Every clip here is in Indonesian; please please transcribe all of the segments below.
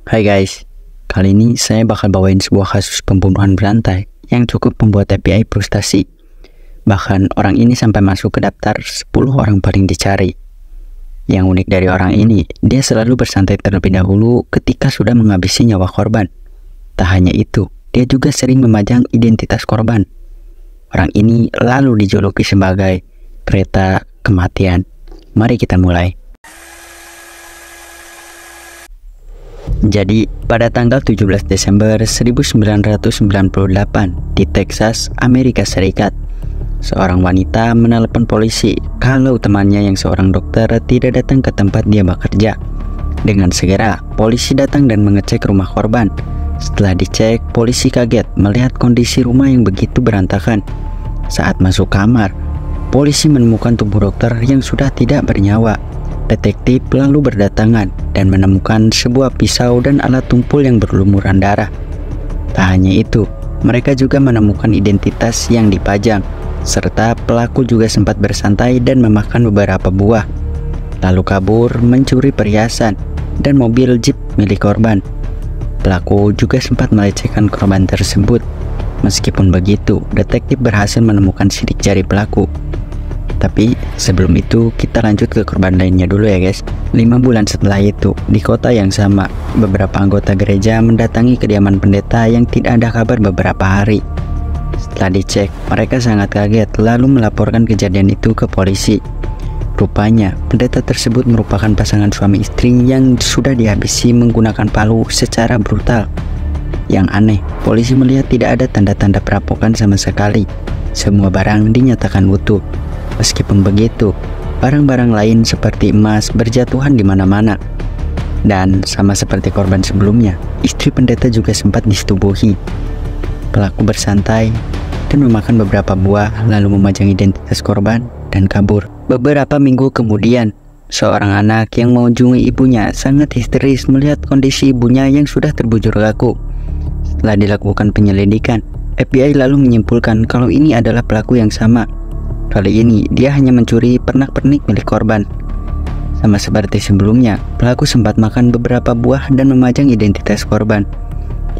Hai guys, kali ini saya bakal bawain sebuah kasus pembunuhan berantai yang cukup membuat FBI frustasi. Bahkan orang ini sampai masuk ke daftar 10 orang paling dicari. Yang unik dari orang ini, dia selalu bersantai terlebih dahulu ketika sudah menghabisi nyawa korban. Tak hanya itu, dia juga sering memajang identitas korban. Orang ini lalu dijuluki sebagai kereta kematian. Mari kita mulai. Jadi, pada tanggal 17 Desember 1998 di Texas, Amerika Serikat, seorang wanita menelepon polisi kalau temannya yang seorang dokter tidak datang ke tempat dia bekerja. Dengan segera, polisi datang dan mengecek rumah korban. Setelah dicek, polisi kaget melihat kondisi rumah yang begitu berantakan. Saat masuk kamar, polisi menemukan tubuh dokter yang sudah tidak bernyawa. Detektif lalu berdatangan dan menemukan sebuah pisau dan alat tumpul yang berlumuran darah. Tak hanya itu, mereka juga menemukan identitas yang dipajang, serta pelaku juga sempat bersantai dan memakan beberapa buah, lalu kabur mencuri perhiasan dan mobil jeep milik korban. Pelaku juga sempat melecehkan korban tersebut. Meskipun begitu, detektif berhasil menemukan sidik jari pelaku. Tapi sebelum itu kita lanjut ke korban lainnya dulu ya guys. 5 bulan setelah itu, di kota yang sama, beberapa anggota gereja mendatangi kediaman pendeta yang tidak ada kabar beberapa hari. Setelah dicek, mereka sangat kaget lalu melaporkan kejadian itu ke polisi. Rupanya, pendeta tersebut merupakan pasangan suami istri yang sudah dihabisi menggunakan palu secara brutal. Yang aneh, polisi melihat tidak ada tanda-tanda perampokan sama sekali. Semua barang dinyatakan utuh. Meskipun begitu, barang-barang lain seperti emas berjatuhan di mana-mana. Dan sama seperti korban sebelumnya, istri pendeta juga sempat disetubuhi. Pelaku bersantai dan memakan beberapa buah lalu memajang identitas korban dan kabur. Beberapa minggu kemudian, seorang anak yang mengunjungi ibunya sangat histeris melihat kondisi ibunya yang sudah terbujur kaku. Setelah dilakukan penyelidikan, FBI lalu menyimpulkan kalau ini adalah pelaku yang sama. Kali ini, dia hanya mencuri pernak-pernik milik korban. Sama seperti sebelumnya, pelaku sempat makan beberapa buah dan memajang identitas korban.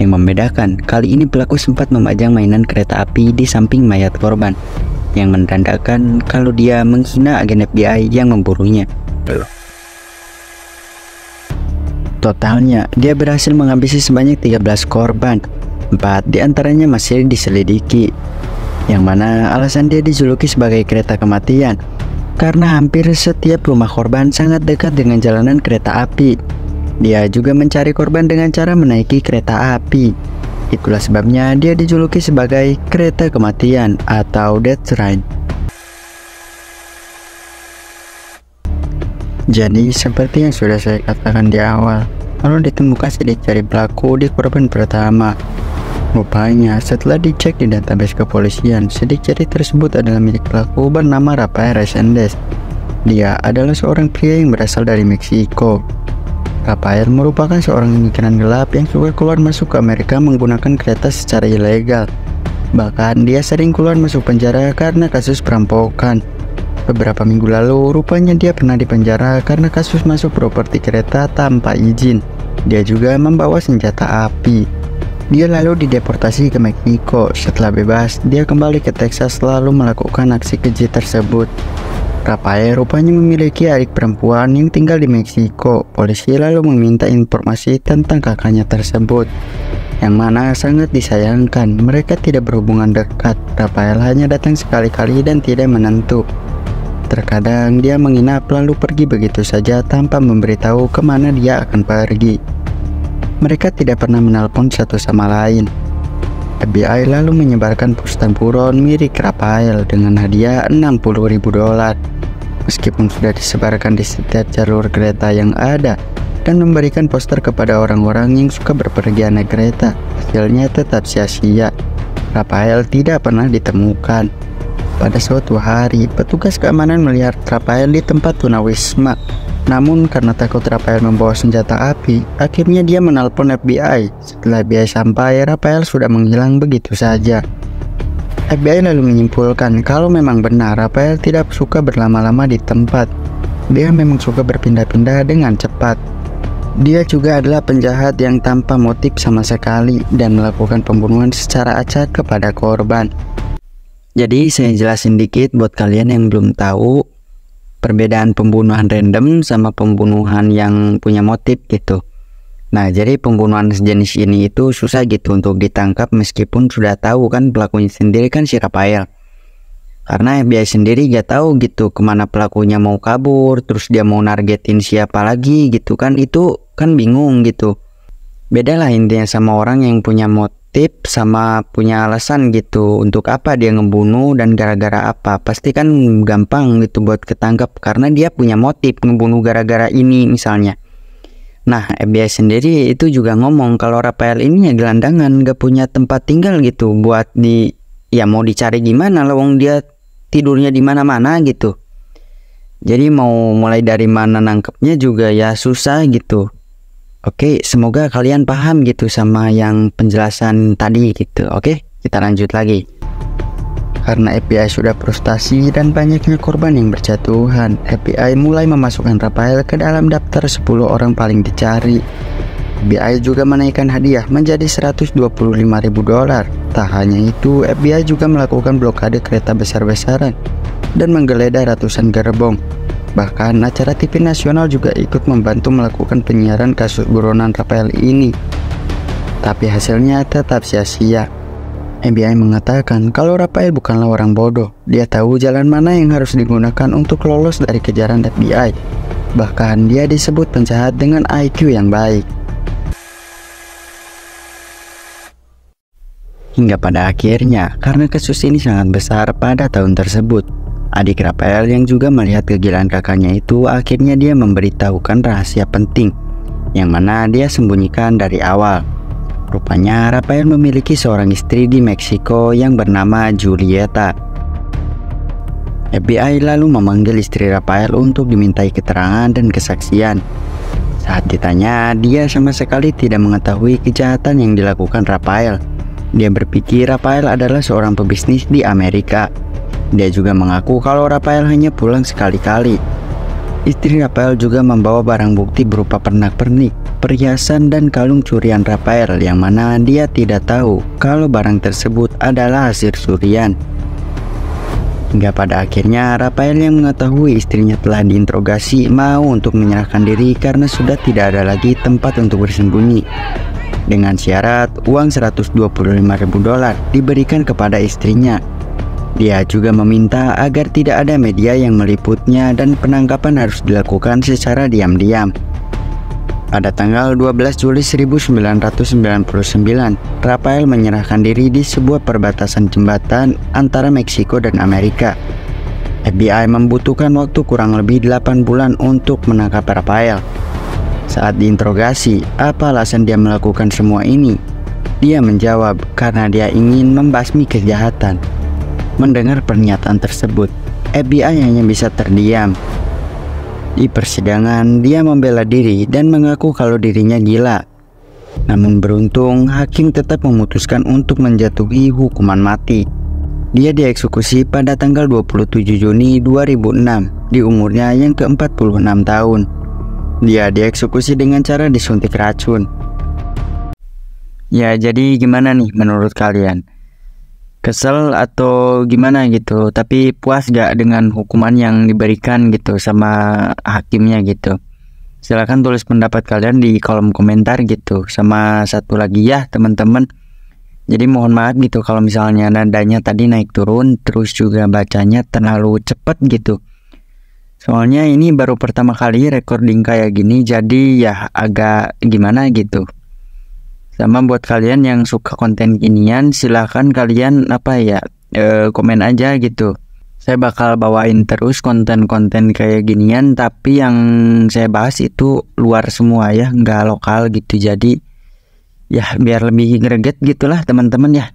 Yang membedakan, kali ini pelaku sempat memajang mainan kereta api di samping mayat korban, yang menandakan kalau dia menghina agen FBI yang memburunya. Totalnya, dia berhasil menghabisi sebanyak 13 korban. 4 diantaranya masih diselidiki. Yang mana alasan dia dijuluki sebagai kereta kematian karena hampir setiap rumah korban sangat dekat dengan jalanan kereta api. Dia juga mencari korban dengan cara menaiki kereta api. Itulah sebabnya dia dijuluki sebagai kereta kematian atau death train. Jadi seperti yang sudah saya katakan di awal, lalu ditemukan sidik jari pelaku di korban pertama. Rupanya setelah dicek di database kepolisian, sidik jari tersebut adalah milik pelaku bernama Rafael Resendez. Dia adalah seorang pria yang berasal dari Meksiko. Rafael merupakan seorang imigran gelap yang suka keluar masuk ke Amerika menggunakan kereta secara ilegal. Bahkan dia sering keluar masuk penjara karena kasus perampokan. Beberapa minggu lalu, rupanya dia pernah dipenjara karena kasus masuk properti kereta tanpa izin. Dia juga membawa senjata api. Dia lalu dideportasi ke Meksiko. Setelah bebas, dia kembali ke Texas lalu melakukan aksi keji tersebut. Rafael rupanya memiliki adik perempuan yang tinggal di Meksiko. Polisi lalu meminta informasi tentang kakaknya tersebut, yang mana sangat disayangkan mereka tidak berhubungan dekat. Rafael hanya datang sekali-kali dan tidak menentu. Terkadang dia menginap lalu pergi begitu saja tanpa memberitahu kemana dia akan pergi. Mereka tidak pernah menelpon satu sama lain. FBI lalu menyebarkan poster buron mirip Rafael dengan hadiah $60.000. Meskipun sudah disebarkan di setiap jalur kereta yang ada dan memberikan poster kepada orang-orang yang suka berpergian naik kereta, hasilnya tetap sia-sia. Rafael tidak pernah ditemukan. Pada suatu hari, petugas keamanan melihat Rafael di tempat tunawisma. Namun karena takut Rafael membawa senjata api, akhirnya dia menelpon FBI. Setelah FBI sampai, Rafael sudah menghilang begitu saja. FBI lalu menyimpulkan kalau memang benar Rafael tidak suka berlama-lama di tempat. Dia memang suka berpindah-pindah dengan cepat. Dia juga adalah penjahat yang tanpa motif sama sekali dan melakukan pembunuhan secara acak kepada korban. Jadi saya jelasin dikit buat kalian yang belum tahu perbedaan pembunuhan random sama pembunuhan yang punya motif gitu. Nah, jadi pembunuhan sejenis ini itu susah gitu untuk ditangkap meskipun sudah tahu kan pelakunya sendiri kan si Rafael. Karena FBI sendiri gak tahu gitu kemana pelakunya mau kabur, terus dia mau nargetin siapa lagi gitu kan, itu kan bingung gitu. Beda lah intinya sama orang yang punya motif sama punya alasan gitu untuk apa dia ngebunuh dan gara-gara apa. Pasti kan gampang gitu buat ketangkap karena dia punya motif ngebunuh gara-gara ini misalnya. Nah, FBI sendiri itu juga ngomong kalau Rafael ini ya gelandangan, gak punya tempat tinggal gitu buat ya mau dicari gimana lah, wong dia tidurnya di mana-mana gitu. Jadi mau mulai dari mana nangkepnya juga ya susah gitu. Oke, semoga kalian paham gitu sama yang penjelasan tadi gitu. Oke, kita lanjut lagi. Karena FBI sudah frustasi dan banyaknya korban yang berjatuhan, FBI mulai memasukkan Rafael ke dalam daftar 10 orang paling dicari. FBI juga menaikkan hadiah menjadi $125.000. Tak hanya itu, FBI juga melakukan blokade kereta besar-besaran dan menggeledah ratusan gerbong. Bahkan acara TV nasional juga ikut membantu melakukan penyiaran kasus buronan Rafael ini. Tapi hasilnya tetap sia-sia. FBI mengatakan kalau Rafael bukanlah orang bodoh. Dia tahu jalan mana yang harus digunakan untuk lolos dari kejaran FBI. Bahkan dia disebut penjahat dengan IQ yang baik. Hingga pada akhirnya, karena kasus ini sangat besar pada tahun tersebut, adik Rafael yang juga melihat kegilaan kakaknya itu akhirnya dia memberitahukan rahasia penting yang mana dia sembunyikan dari awal. Rupanya Rafael memiliki seorang istri di Meksiko yang bernama Julieta. FBI lalu memanggil istri Rafael untuk dimintai keterangan dan kesaksian. Saat ditanya, dia sama sekali tidak mengetahui kejahatan yang dilakukan Rafael. Dia berpikir Rafael adalah seorang pebisnis di Amerika. Dia juga mengaku kalau Rafael hanya pulang sekali-kali. Istri Rafael juga membawa barang bukti berupa pernak-pernik, perhiasan dan kalung curian Rafael yang mana dia tidak tahu kalau barang tersebut adalah hasil curian. Hingga pada akhirnya Rafael yang mengetahui istrinya telah diinterogasi mau untuk menyerahkan diri karena sudah tidak ada lagi tempat untuk bersembunyi. Dengan syarat uang $125.000 diberikan kepada istrinya. Dia juga meminta agar tidak ada media yang meliputnya dan penangkapan harus dilakukan secara diam-diam. Pada tanggal 12 Juli 1999, Rafael menyerahkan diri di sebuah perbatasan jembatan antara Meksiko dan Amerika. FBI membutuhkan waktu kurang lebih 8 bulan untuk menangkap Rafael. Saat diinterogasi, apa alasan dia melakukan semua ini? Dia menjawab karena dia ingin membasmi kejahatan. Mendengar pernyataan tersebut, FBI hanya bisa terdiam. Di persidangan, dia membela diri dan mengaku kalau dirinya gila. Namun beruntung, hakim tetap memutuskan untuk menjatuhi hukuman mati. Dia dieksekusi pada tanggal 27 Juni 2006 di umurnya yang ke-46 tahun. Dia dieksekusi dengan cara disuntik racun. Ya, jadi gimana nih menurut kalian? Kesel atau gimana gitu? Tapi puas gak dengan hukuman yang diberikan gitu sama hakimnya gitu? Silahkan tulis pendapat kalian di kolom komentar gitu. Sama satu lagi ya teman-teman, jadi mohon maaf gitu kalau misalnya nadanya tadi naik turun, terus juga bacanya terlalu cepat gitu. Soalnya ini baru pertama kali recording kayak gini, jadi ya agak gimana gitu. Sama buat kalian yang suka konten ginian, silahkan kalian komen aja gitu. Saya bakal bawain terus konten-konten kayak ginian, tapi yang saya bahas itu luar semua ya, nggak lokal gitu. Jadi ya biar lebih greget gitulah teman-teman ya.